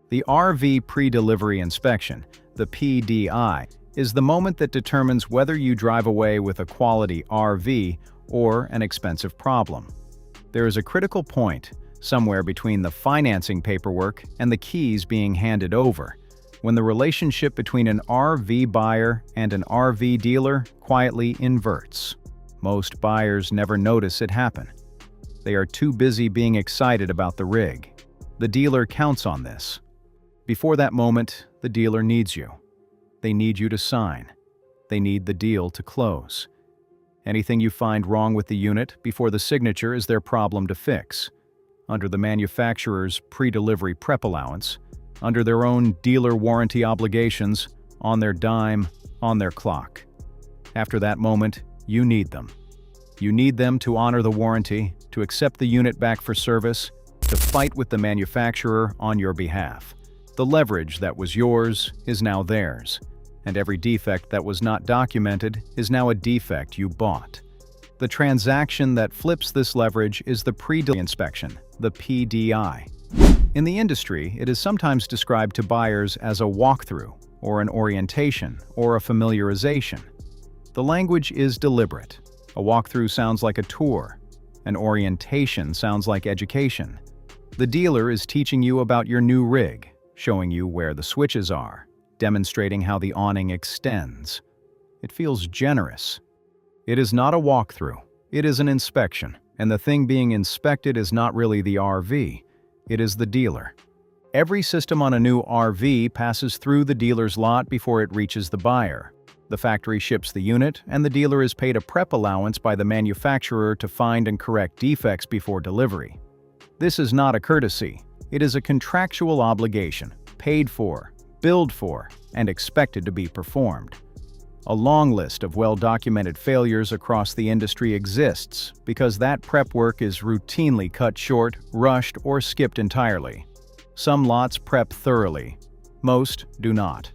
The RV pre-delivery inspection, the PDI, is the moment that determines whether you drive away with a quality RV or an expensive problem. There is a critical point, somewhere between the financing paperwork and the keys being handed over, when the relationship between an RV buyer and an RV dealer quietly inverts. Most buyers never notice it happen. They are too busy being excited about the rig. The dealer counts on this. Before that moment, the dealer needs you. They need you to sign. They need the deal to close. Anything you find wrong with the unit before the signature is their problem to fix. Under the manufacturer's pre-delivery prep allowance, under their own dealer warranty obligations, on their dime, on their clock. After that moment, you need them. You need them to honor the warranty, to accept the unit back for service, to fight with the manufacturer on your behalf. The leverage that was yours is now theirs, and every defect that was not documented is now a defect you bought. The transaction that flips this leverage is the pre-delivery inspection, the PDI. In the industry, it is sometimes described to buyers as a walkthrough, or an orientation, or a familiarization. The language is deliberate. A walkthrough sounds like a tour. An orientation sounds like education. The dealer is teaching you about your new rig, showing you where the switches are, demonstrating how the awning extends. It feels generous. It is not a walkthrough. It is an inspection, and the thing being inspected is not really the RV. It is the dealer. Every system on a new RV passes through the dealer's lot before it reaches the buyer. The factory ships the unit, and the dealer is paid a prep allowance by the manufacturer to find and correct defects before delivery. This is not a courtesy. It is a contractual obligation, paid for, billed for, and expected to be performed. A long list of well-documented failures across the industry exists because that prep work is routinely cut short, rushed, or skipped entirely. Some lots prep thoroughly. Most do not.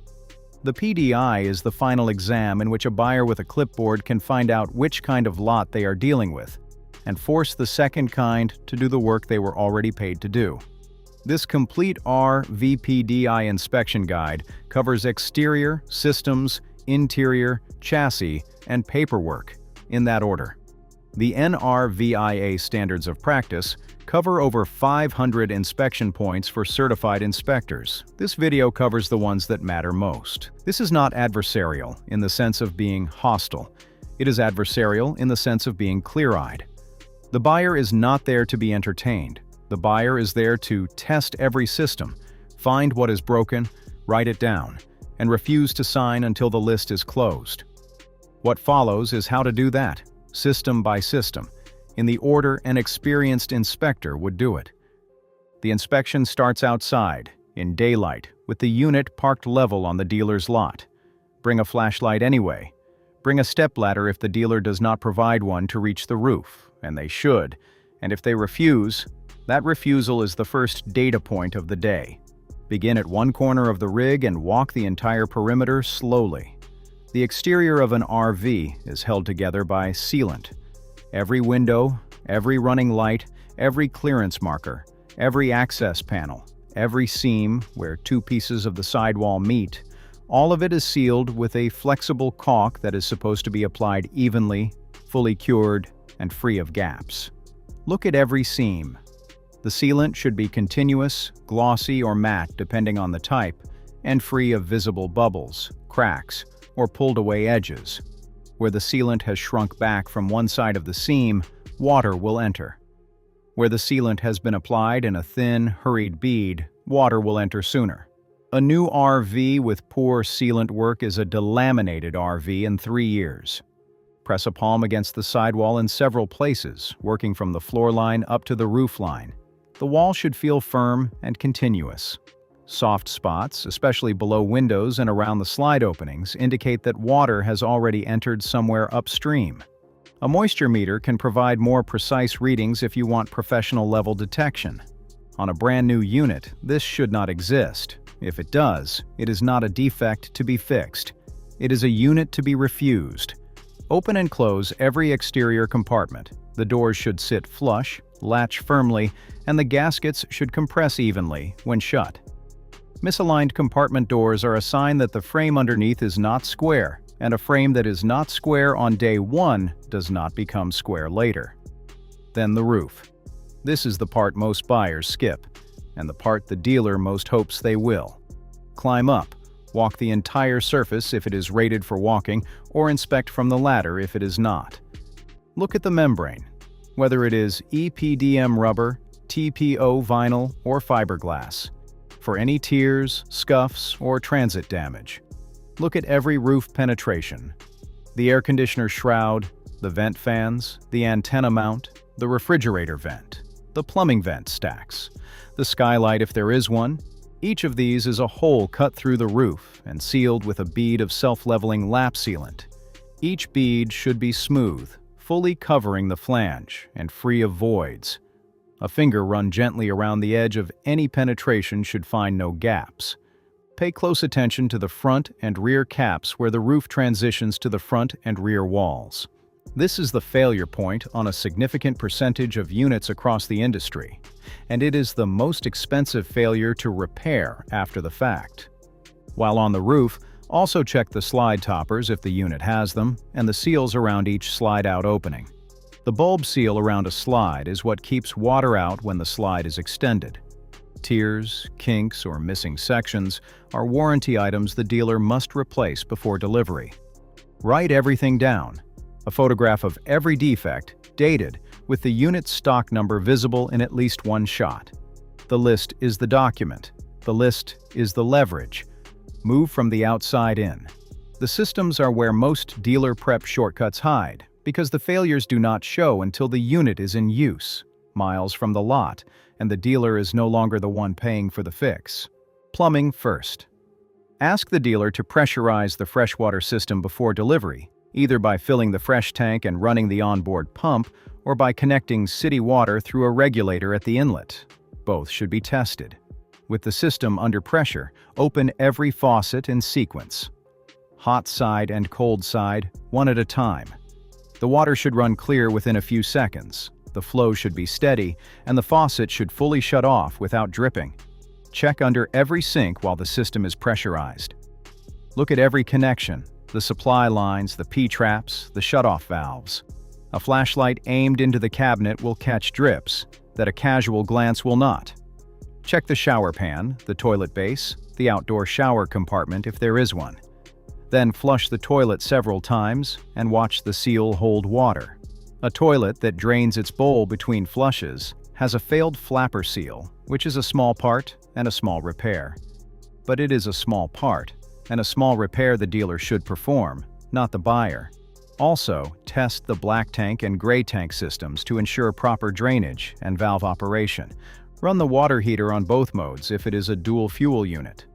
The PDI is the final exam in which a buyer with a clipboard can find out which kind of lot they are dealing with, and force the second kind to do the work they were already paid to do. This complete RVPDI inspection guide covers exterior, systems, interior, chassis, and paperwork, in that order. The NRVIA standards of practice cover over 500 inspection points for certified inspectors. This video covers the ones that matter most. This is not adversarial in the sense of being hostile. It is adversarial in the sense of being clear-eyed. The buyer is not there to be entertained. The buyer is there to test every system, find what is broken, write it down, and refuse to sign until the list is closed. What follows is how to do that, system by system, in the order an experienced inspector would do it. The inspection starts outside, in daylight, with the unit parked level on the dealer's lot. Bring a flashlight anyway. Bring a stepladder if the dealer does not provide one to reach the roof, and they should, and if they refuse, that refusal is the first data point of the day. Begin at one corner of the rig and walk the entire perimeter slowly. The exterior of an RV is held together by sealant. Every window, every running light, every clearance marker, every access panel, every seam where two pieces of the sidewall meet, all of it is sealed with a flexible caulk that is supposed to be applied evenly, fully cured, and free of gaps. Look at every seam. The sealant should be continuous, glossy, or matte depending on the type, and free of visible bubbles, cracks, or pulled-away edges. Where the sealant has shrunk back from one side of the seam, water will enter. Where the sealant has been applied in a thin, hurried bead, water will enter sooner. A new RV with poor sealant work is a delaminated RV in 3 years. Press a palm against the sidewall in several places, working from the floor line up to the roof line. The wall should feel firm and continuous. Soft spots, especially below windows and around the slide openings, indicate that water has already entered somewhere upstream. A moisture meter can provide more precise readings if you want professional-level detection. On a brand new unit, this should not exist. If it does, it is not a defect to be fixed. It is a unit to be refused. Open and close every exterior compartment. The doors should sit flush, latch firmly, and the gaskets should compress evenly when shut. Misaligned compartment doors are a sign that the frame underneath is not square, and a frame that is not square on day one does not become square later. Then the roof. This is the part most buyers skip, and the part the dealer most hopes they will. Climb up, walk the entire surface if it is rated for walking, or inspect from the ladder if it is not. Look at the membrane, whether it is EPDM rubber, TPO vinyl, or fiberglass, for any tears, scuffs, or transit damage. Look at every roof penetration. The air conditioner shroud, the vent fans, the antenna mount, the refrigerator vent, the plumbing vent stacks, the skylight if there is one. Each of these is a hole cut through the roof and sealed with a bead of self-leveling lap sealant. Each bead should be smooth, fully covering the flange and free of voids. A finger run gently around the edge of any penetration should find no gaps. Pay close attention to the front and rear caps where the roof transitions to the front and rear walls. This is the failure point on a significant percentage of units across the industry, and it is the most expensive failure to repair after the fact. While on the roof, also check the slide toppers if the unit has them, and the seals around each slide-out opening. The bulb seal around a slide is what keeps water out when the slide is extended. Tears, kinks, or missing sections are warranty items the dealer must replace before delivery. Write everything down. A photograph of every defect, dated, with the unit's stock number visible in at least one shot. The list is the document. The list is the leverage. Move from the outside in. The systems are where most dealer prep shortcuts hide, because the failures do not show until the unit is in use, miles from the lot, and the dealer is no longer the one paying for the fix. Plumbing first. Ask the dealer to pressurize the freshwater system before delivery, either by filling the fresh tank and running the onboard pump, or by connecting city water through a regulator at the inlet. Both should be tested. With the system under pressure, open every faucet in sequence. Hot side and cold side, one at a time. The water should run clear within a few seconds. The flow should be steady, and the faucet should fully shut off without dripping. Check under every sink while the system is pressurized. Look at every connection, the supply lines, the P-traps, the shutoff valves. A flashlight aimed into the cabinet will catch drips that a casual glance will not. Check the shower pan, the toilet base, the outdoor shower compartment if there is one. Then flush the toilet several times and watch the seal hold water. A toilet that drains its bowl between flushes has a failed flapper seal, which is a small part and a small repair. But it is a small part, and a small repair the dealer should perform, not the buyer. Also, test the black tank and gray tank systems to ensure proper drainage and valve operation. Run the water heater on both modes if it is a dual fuel unit.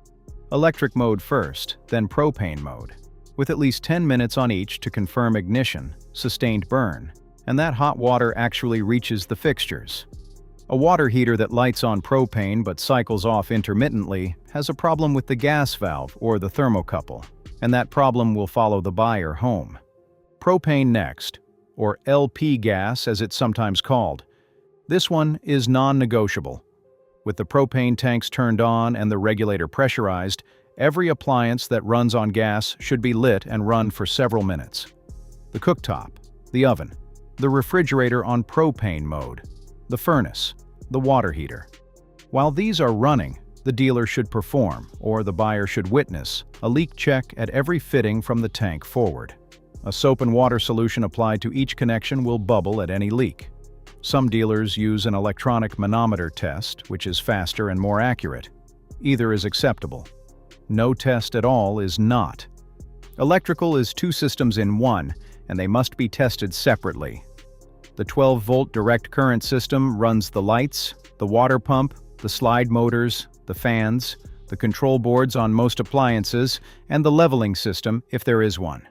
Electric mode first, then propane mode, with at least 10 minutes on each to confirm ignition, sustained burn, and that hot water actually reaches the fixtures. A water heater that lights on propane but cycles off intermittently has a problem with the gas valve or the thermocouple, and that problem will follow the buyer home. Propane next, or LP gas as it's sometimes called. This one is non-negotiable. With the propane tanks turned on and the regulator pressurized, every appliance that runs on gas should be lit and run for several minutes. The cooktop, the oven, the refrigerator on propane mode, the furnace, the water heater. While these are running, the dealer should perform, or the buyer should witness, a leak check at every fitting from the tank forward. A soap and water solution applied to each connection will bubble at any leak. Some dealers use an electronic manometer test, which is faster and more accurate. Either is acceptable. No test at all is not. Electrical is two systems in one, and they must be tested separately. The 12-volt direct current system runs the lights, the water pump, the slide motors, the fans, the control boards on most appliances, and the leveling system if there is one.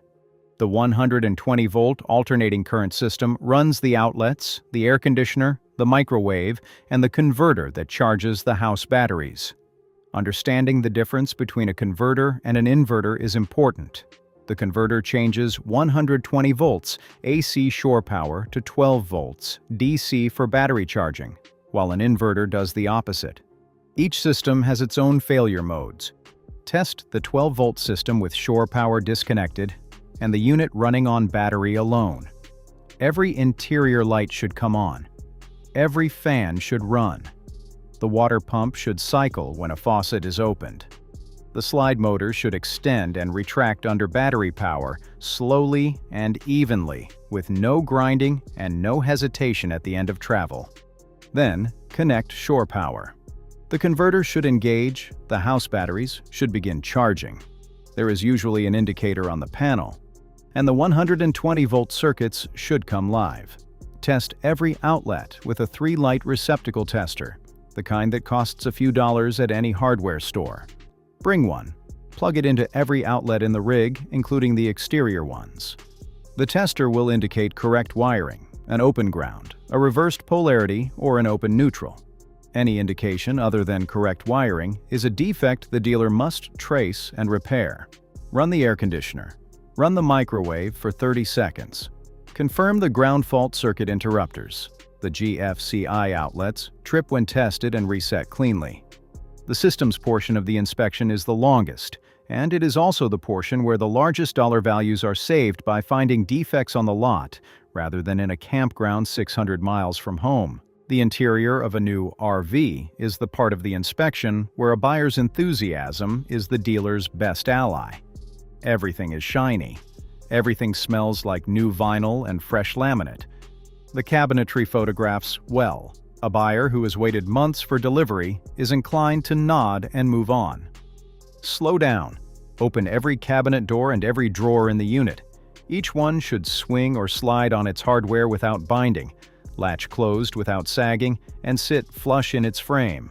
The 120-volt alternating current system runs the outlets, the air conditioner, the microwave, and the converter that charges the house batteries. Understanding the difference between a converter and an inverter is important. The converter changes 120 volts AC shore power to 12 volts DC for battery charging, while an inverter does the opposite. Each system has its own failure modes. Test the 12-volt system with shore power disconnected and the unit running on battery alone. Every interior light should come on. Every fan should run. The water pump should cycle when a faucet is opened. The slide motor should extend and retract under battery power slowly and evenly, with no grinding and no hesitation at the end of travel. Then, connect shore power. The converter should engage, the house batteries should begin charging. There is usually an indicator on the panel, and the 120-volt circuits should come live. Test every outlet with a 3-light receptacle tester, the kind that costs a few dollars at any hardware store. Bring one. Plug it into every outlet in the rig, including the exterior ones. The tester will indicate correct wiring, an open ground, a reversed polarity, or an open neutral. Any indication other than correct wiring is a defect the dealer must trace and repair. Run the air conditioner. Run the microwave for 30 seconds. Confirm the ground fault circuit interrupters. The GFCI outlets trip when tested and reset cleanly. The systems portion of the inspection is the longest, and it is also the portion where the largest dollar values are saved by finding defects on the lot rather than in a campground 600 miles from home. The interior of a new RV is the part of the inspection where a buyer's enthusiasm is the dealer's best ally. Everything is shiny. Everything smells like new vinyl and fresh laminate. The cabinetry photographs well. A buyer who has waited months for delivery is inclined to nod and move on. Slow down. Open every cabinet door and every drawer in the unit. Each one should swing or slide on its hardware without binding, latch closed without sagging, and sit flush in its frame.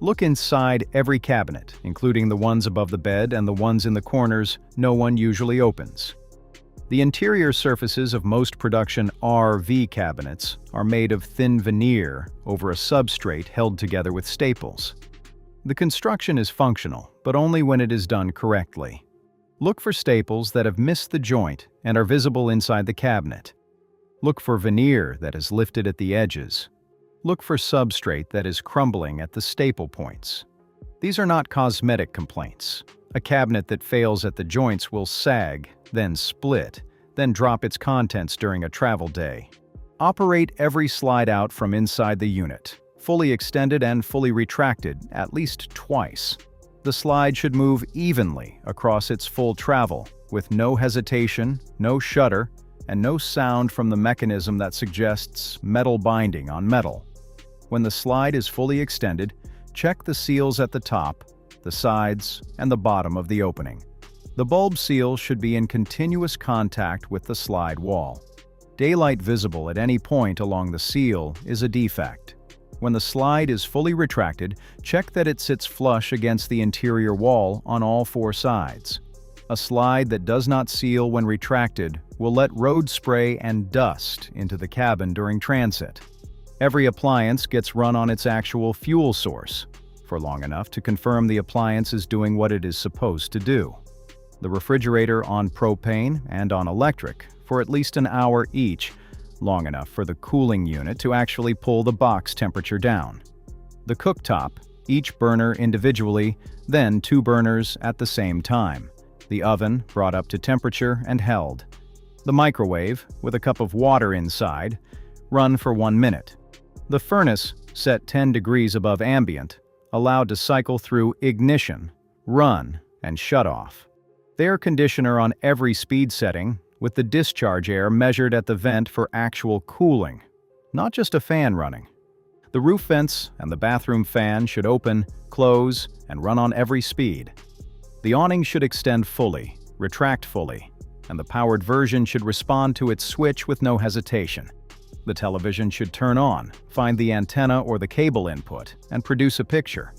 Look inside every cabinet, including the ones above the bed and the ones in the corners no one usually opens. The interior surfaces of most production RV cabinets are made of thin veneer over a substrate held together with staples. The construction is functional, but only when it is done correctly. Look for staples that have missed the joint and are visible inside the cabinet. Look for veneer that is lifted at the edges. Look for substrate that is crumbling at the staple points. These are not cosmetic complaints. A cabinet that fails at the joints will sag, then split, then drop its contents during a travel day. Operate every slide out from inside the unit, fully extended and fully retracted at least twice. The slide should move evenly across its full travel, with no hesitation, no shudder, and no sound from the mechanism that suggests metal binding on metal. When the slide is fully extended, check the seals at the top, the sides, and the bottom of the opening. The bulb seal should be in continuous contact with the slide wall. Daylight visible at any point along the seal is a defect. When the slide is fully retracted, check that it sits flush against the interior wall on all 4 sides. A slide that does not seal when retracted will let road spray and dust into the cabin during transit. Every appliance gets run on its actual fuel source for long enough to confirm the appliance is doing what it is supposed to do. The refrigerator on propane and on electric for at least an hour each, long enough for the cooling unit to actually pull the box temperature down. The cooktop, each burner individually, then 2 burners at the same time. The oven brought up to temperature and held. The microwave, with a cup of water inside, run for 1 minute. The furnace, set 10 degrees above ambient, allowed to cycle through ignition, run, and shut off. The air conditioner on every speed setting, with the discharge air measured at the vent for actual cooling, not just a fan running. The roof vents and the bathroom fan should open, close, and run on every speed. The awning should extend fully, retract fully, and the powered version should respond to its switch with no hesitation. The television should turn on, find the antenna or the cable input, and produce a picture.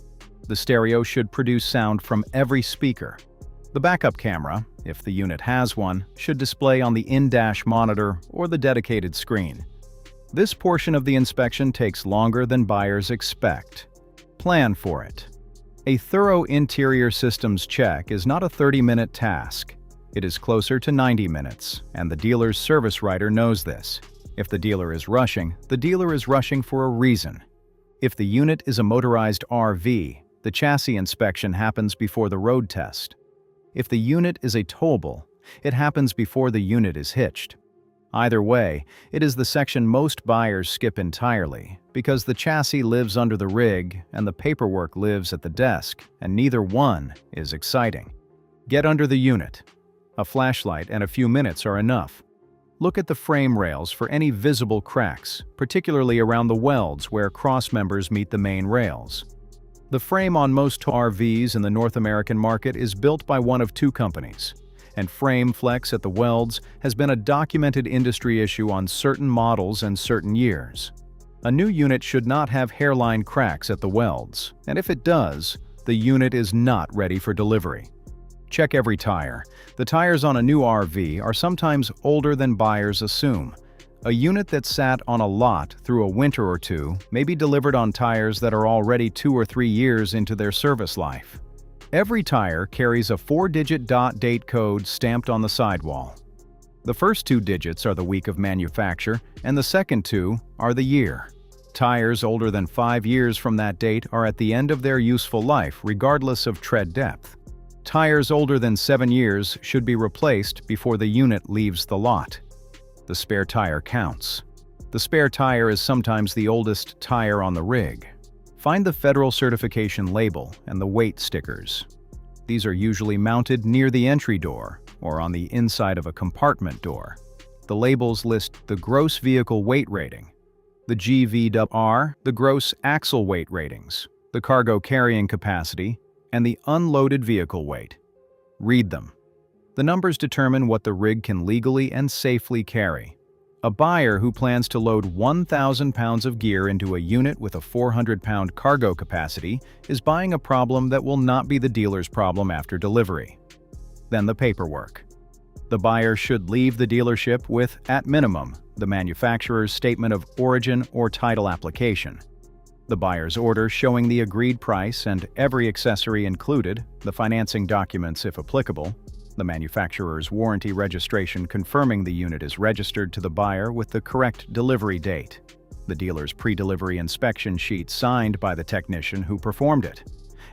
The stereo should produce sound from every speaker. The backup camera, if the unit has one, should display on the in-dash monitor or the dedicated screen. This portion of the inspection takes longer than buyers expect. Plan for it. A thorough interior systems check is not a 30-minute task. It is closer to 90 minutes, and the dealer's service writer knows this. If the dealer is rushing for a reason. If the unit is a motorized RV, the chassis inspection happens before the road test. If the unit is a towable, it happens before the unit is hitched. Either way, it is the section most buyers skip entirely, because the chassis lives under the rig and the paperwork lives at the desk, and neither one is exciting. Get under the unit. A flashlight and a few minutes are enough. Look at the frame rails for any visible cracks, particularly around the welds where cross members meet the main rails. The frame on most RVs in the North American market is built by one of two companies, and frame flex at the welds has been a documented industry issue on certain models and certain years. A new unit should not have hairline cracks at the welds, and if it does, the unit is not ready for delivery. Check every tire. The tires on a new RV are sometimes older than buyers assume. A unit that sat on a lot through a winter or two may be delivered on tires that are already 2 or 3 years into their service life. Every tire carries a 4-digit date code stamped on the sidewall. The first 2 digits are the week of manufacture, and the second 2 are the year. Tires older than 5 years from that date are at the end of their useful life, regardless of tread depth. Tires older than 7 years should be replaced before the unit leaves the lot. The spare tire counts. The spare tire is sometimes the oldest tire on the rig. Find the federal certification label and the weight stickers. These are usually mounted near the entry door or on the inside of a compartment door. The labels list the gross vehicle weight rating, the GVWR, the gross axle weight ratings, the cargo carrying capacity, and the unloaded vehicle weight. Read them. The numbers determine what the rig can legally and safely carry. A buyer who plans to load 1,000 pounds of gear into a unit with a 400-pound cargo capacity is buying a problem that will not be the dealer's problem after delivery. Then the paperwork. The buyer should leave the dealership with, at minimum, the manufacturer's statement of origin or title application, the buyer's order showing the agreed price and every accessory included, the financing documents if applicable, the manufacturer's warranty registration confirming the unit is registered to the buyer with the correct delivery date, the dealer's pre-delivery inspection sheet signed by the technician who performed it,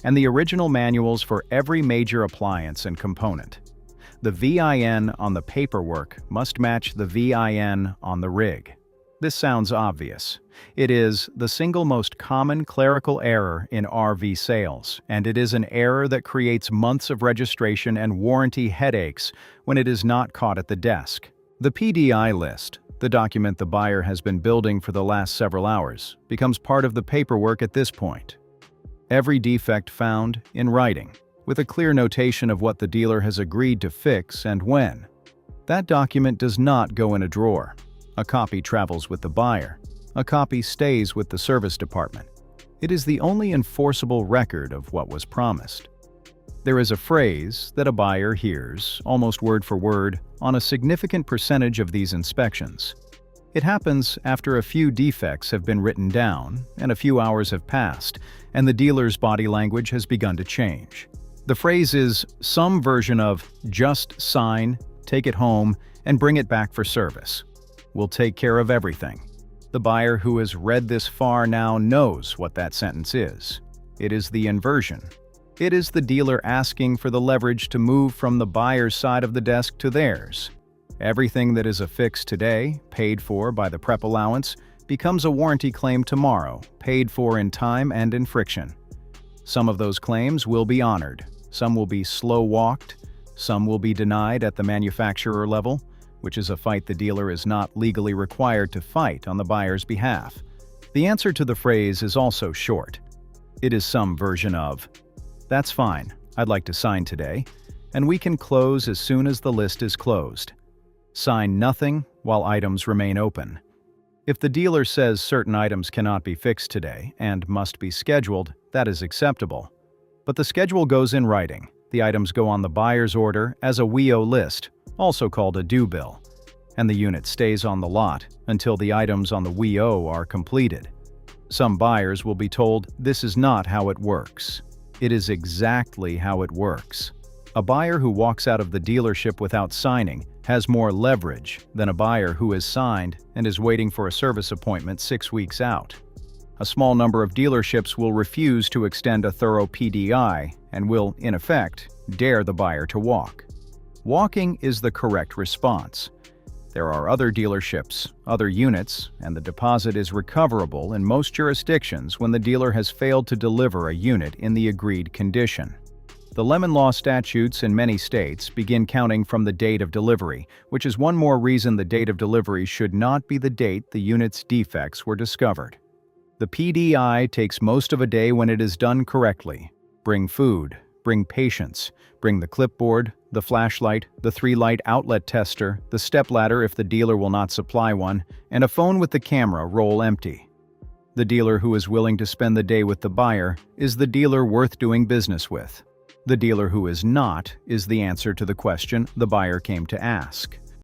and the original manuals for every major appliance and component. The VIN on the paperwork must match the VIN on the rig. This sounds obvious. It is the single most common clerical error in RV sales, and it is an error that creates months of registration and warranty headaches when it is not caught at the desk. The PDI list, the document the buyer has been building for the last several hours, becomes part of the paperwork at this point. Every defect found in writing, with a clear notation of what the dealer has agreed to fix and when. That document does not go in a drawer. A copy travels with the buyer. A copy stays with the service department. It is the only enforceable record of what was promised. There is a phrase that a buyer hears, almost word for word, on a significant percentage of these inspections. It happens after a few defects have been written down and a few hours have passed, and the dealer's body language has begun to change. The phrase is some version of "just sign, take it home, and bring it back for service. We'll take care of everything." The buyer who has read this far now knows what that sentence is. It is the inversion. It is the dealer asking for the leverage to move from the buyer's side of the desk to theirs. Everything that is a fix today, paid for by the prep allowance, becomes a warranty claim tomorrow, paid for in time and in friction. Some of those claims will be honored. Some will be slow-walked. Some will be denied at the manufacturer level, which is a fight the dealer is not legally required to fight on the buyer's behalf. The answer to the phrase is also short. It is some version of, "That's fine, I'd like to sign today, and we can close as soon as the list is closed. Sign nothing while items remain open." If the dealer says certain items cannot be fixed today and must be scheduled, that is acceptable. But the schedule goes in writing. The items go on the buyer's order as a WIO list, also called a due bill, and the unit stays on the lot until the items on the WIO are completed. Some buyers will be told this is not how it works. It is exactly how it works. A buyer who walks out of the dealership without signing has more leverage than a buyer who has signed and is waiting for a service appointment 6 weeks out. A small number of dealerships will refuse to extend a thorough PDI and will, in effect, dare the buyer to walk. Walking is the correct response. There are other dealerships, other units, and the deposit is recoverable in most jurisdictions when the dealer has failed to deliver a unit in the agreed condition. The lemon law statutes in many states begin counting from the date of delivery, which is one more reason the date of delivery should not be the date the unit's defects were discovered. The PDI takes most of a day when it is done correctly. Bring food, bring patience, bring the clipboard, the flashlight, the 3-light outlet tester, the stepladder if the dealer will not supply one, and a phone with the camera roll empty. The dealer who is willing to spend the day with the buyer is the dealer worth doing business with. The dealer who is not is the answer to the question the buyer came to ask.